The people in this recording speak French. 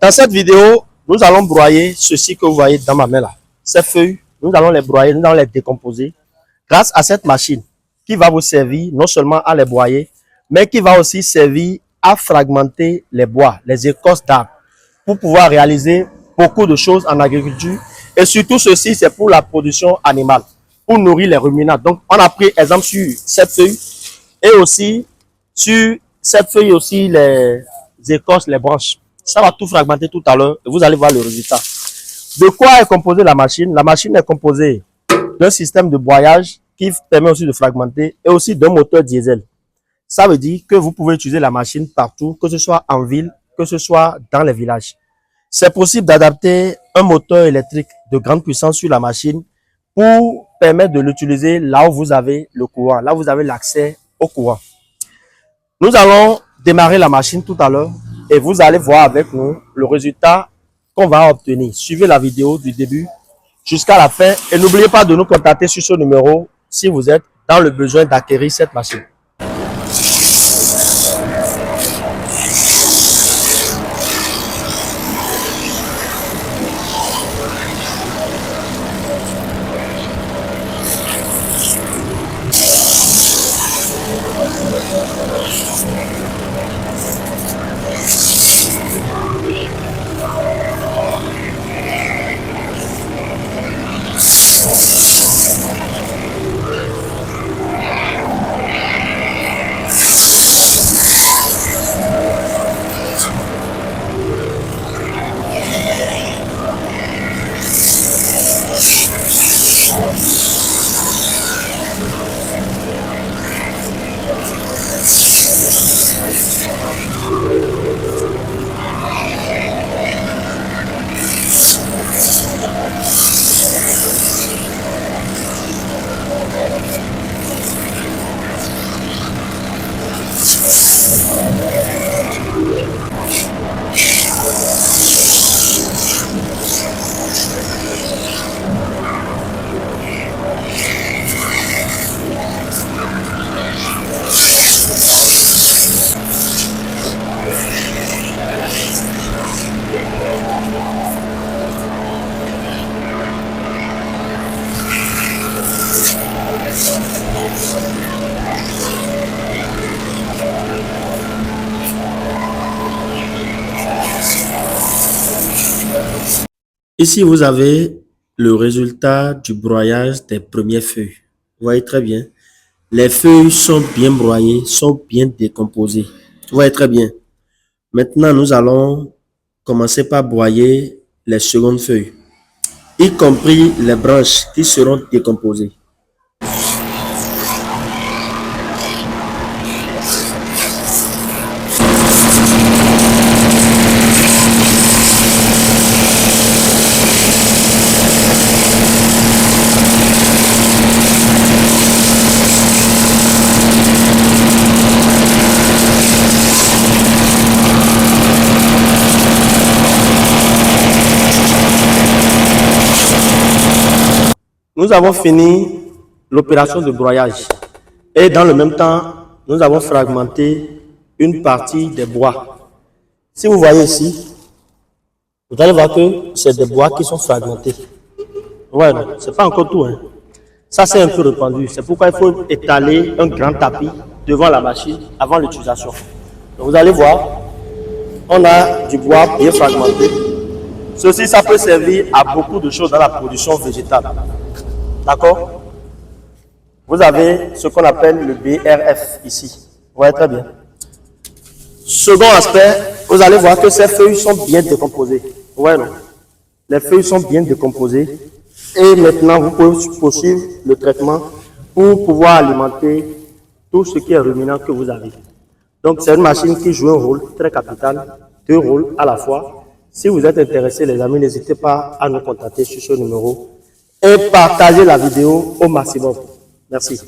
Dans cette vidéo, nous allons broyer ceci que vous voyez dans ma main là. Ces feuilles, nous allons les broyer, nous allons les décomposer grâce à cette machine qui va vous servir non seulement à les broyer, mais qui va aussi servir à fragmenter les bois, les écorces d'arbres, pour pouvoir réaliser beaucoup de choses en agriculture. Et surtout ceci, c'est pour la production animale, pour nourrir les ruminants. Donc, on a pris exemple sur cette feuille et aussi sur cette feuille aussi les écorces, les branches. Ça va tout fragmenter tout à l'heure et vous allez voir le résultat. De quoi est composée la machine? La machine est composée d'un système de broyage qui permet aussi de fragmenter et aussi d'un moteur diesel. Ça veut dire que vous pouvez utiliser la machine partout, que ce soit en ville, que ce soit dans les villages. C'est possible d'adapter un moteur électrique de grande puissance sur la machine pour permettre de l'utiliser là où vous avez le courant, là où vous avez l'accès au courant. Nous allons démarrer la machine tout à l'heure et vous allez voir avec nous le résultat qu'on va obtenir. Suivez la vidéo du début jusqu'à la fin et n'oubliez pas de nous contacter sur ce numéro si vous êtes dans le besoin d'acquérir cette machine. Ici, vous avez le résultat du broyage des premières feuilles. Vous voyez très bien. Les feuilles sont bien broyées, sont bien décomposées. Vous voyez très bien. Maintenant, nous allons commencer par broyer les secondes feuilles, y compris les branches qui seront décomposées. Nous avons fini l'opération de broyage et dans le même temps, nous avons fragmenté une partie des bois. Si vous voyez ici, vous allez voir que c'est des bois qui sont fragmentés. Ouais, c'est pas encore tout. Hein. Ça, c'est un peu répandu. C'est pourquoi il faut étaler un grand tapis devant la machine avant l'utilisation. Donc, vous allez voir, on a du bois bien fragmenté. Ceci, ça peut servir à beaucoup de choses dans la production végétale. D'accord? Vous avez ce qu'on appelle le BRF ici. Vous voyez très bien. Second aspect, vous allez voir que ces feuilles sont bien décomposées. Vous voyez, non? Les feuilles sont bien décomposées. Et maintenant, vous pouvez poursuivre le traitement pour pouvoir alimenter tout ce qui est ruminant que vous avez. Donc, c'est une machine qui joue un rôle très capital, deux rôles à la fois. Si vous êtes intéressés, les amis, n'hésitez pas à nous contacter sur ce numéro et partagez la vidéo au maximum. Merci.